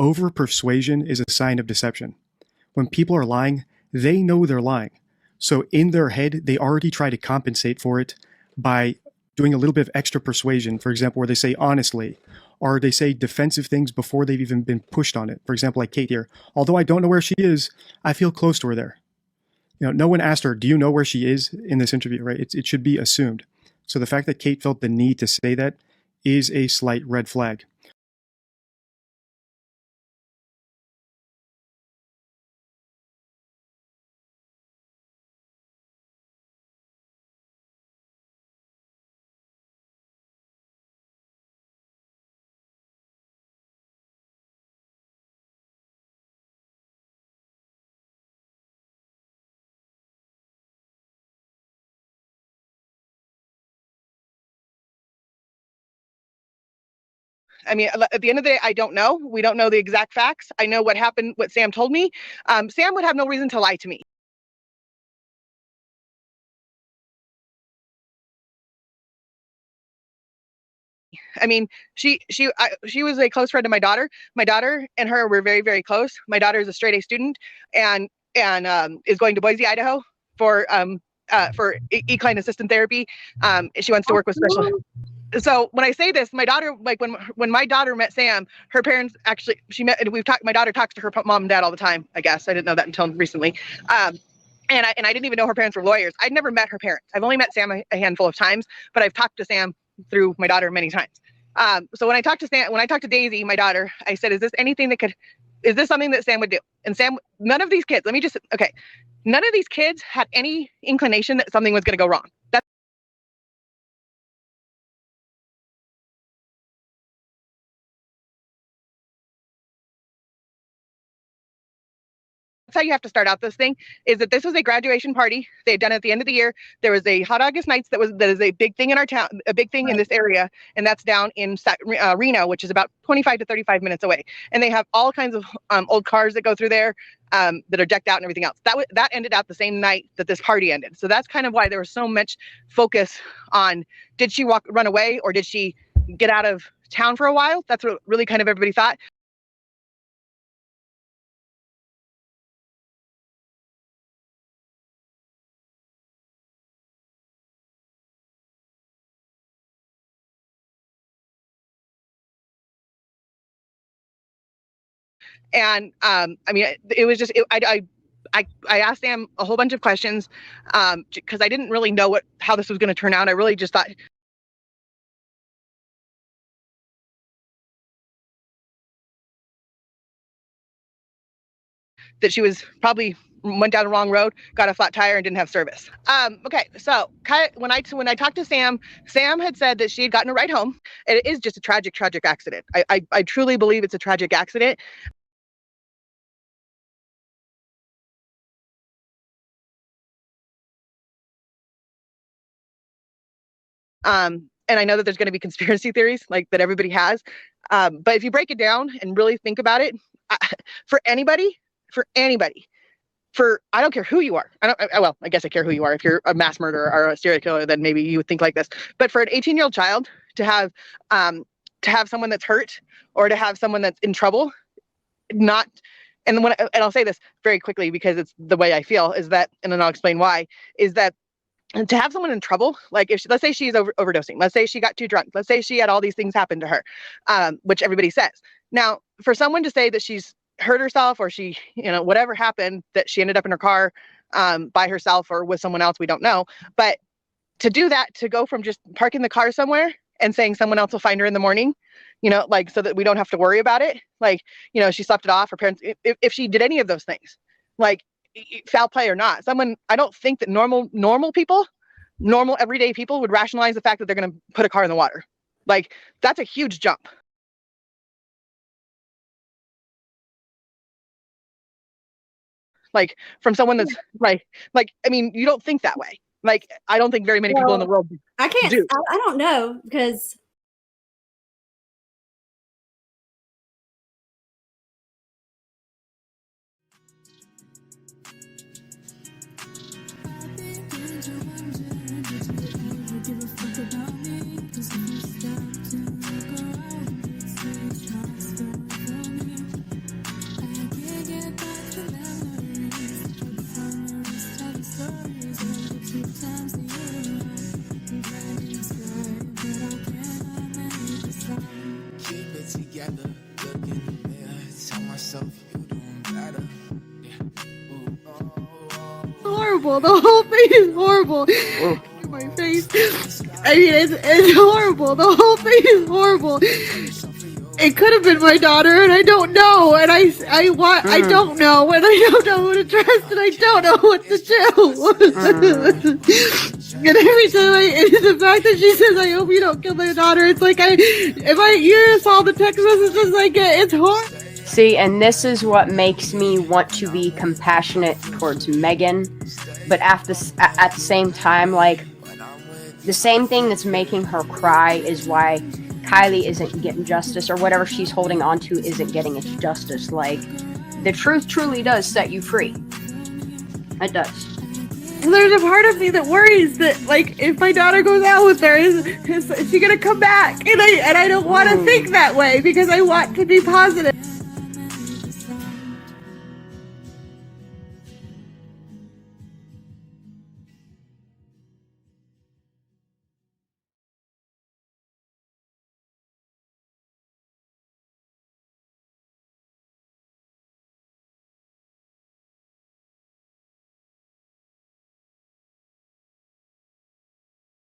over persuasion is a sign of deception. When people are lying, they know they're lying. So in their head, they already try to compensate for it by doing a little bit of extra persuasion, for example, where they say honestly, or they say defensive things before they've even been pushed on it. For example, like Kate here, although I don't know where she is, I feel close to her there. No one asked her, do you know where she is in this interview, right? It should be assumed. So the fact that Kate felt the need to say that is a slight red flag. I mean, at the end of the day, I don't know. We don't know the exact facts. I know what happened, what Sam told me. Sam would have no reason to lie to me. I mean, she was a close friend of my daughter. My daughter and her were very, very close. My daughter is a straight A student and is going to Boise, Idaho for equine assistant therapy. She wants to work with special. So when I say this, my daughter, like when my daughter met Sam, her parents actually, my daughter talks to her mom and dad all the time, I guess. I didn't know that until recently. And I didn't even know her parents were lawyers. I'd never met her parents. I've only met Sam a handful of times, but I've talked to Sam through my daughter many times. So when I talked to Daisy, my daughter, I said, is this something that Sam would do? And Sam, none of these kids, none of these kids had any inclination that something was going to go wrong. That's how you have to start out this thing, is that this was a graduation party. They had done it at the end of the year. There was a Hot August Nights that is a big thing in our town, a big thing in this area, and that's down in Reno, which is about 25 to 35 minutes away. And they have all kinds of old cars that go through there that are decked out and everything else. That ended out the same night that this party ended. So that's kind of why there was so much focus on, did she run away, or did she get out of town for a while? That's what really kind of everybody thought. And I mean, it was just, I asked Sam a whole bunch of questions because I didn't really know how this was going to turn out. I really just thought that she was probably went down the wrong road, got a flat tire, and didn't have service. Okay, so when I talked to Sam, Sam had said that she had gotten a ride home. It is just a tragic accident. I truly believe it's a tragic accident. And I know that there's going to be conspiracy theories like that everybody has. But if you break it down and really think about it, for anybody, I don't care who you are. I guess I care who you are. If you're a mass murderer or a serial killer, then maybe you would think like this. But for an 18-year-old child to have someone that's hurt or to have someone that's in trouble, and I'll say this very quickly because it's the way I feel, is that, and then I'll explain why, is that to have someone in trouble, like let's say she's overdosing, let's say she got too drunk, let's say she had all these things happen to her, which everybody says. Now, for someone to say that she's hurt herself or she, whatever happened, that she ended up in her car by herself or with someone else, we don't know. But to do that, to go from just parking the car somewhere and saying someone else will find her in the morning, so that we don't have to worry about it. She slept it off, her parents, if she did any of those things, foul play or not, I don't think that normal everyday people would rationalize the fact that they're going to put a car in the water. That's a huge jump. From someone that's right. I mean, you don't think that way. I don't think very many people in the world I can't do. I don't know, because horrible. The whole thing is horrible. My face. I mean, it's horrible. The whole thing is horrible. It could have been my daughter, and I don't know. And I don't know, and I don't know who to trust, and I don't know what to do. And every time the fact that she says, "I hope you don't kill my daughter," it's like you saw the text messages I get. It's horrible. See, and this is what makes me want to be compassionate towards Meghan, but at the same time, like, the same thing that's making her cry is why Kiely isn't getting justice, or whatever she's holding on to isn't getting its justice. Like, the truth truly does set you free. It does. There's a part of me that worries that, like, if my daughter goes out with her, is she gonna come back? And I don't want to think that way, because I want to be positive.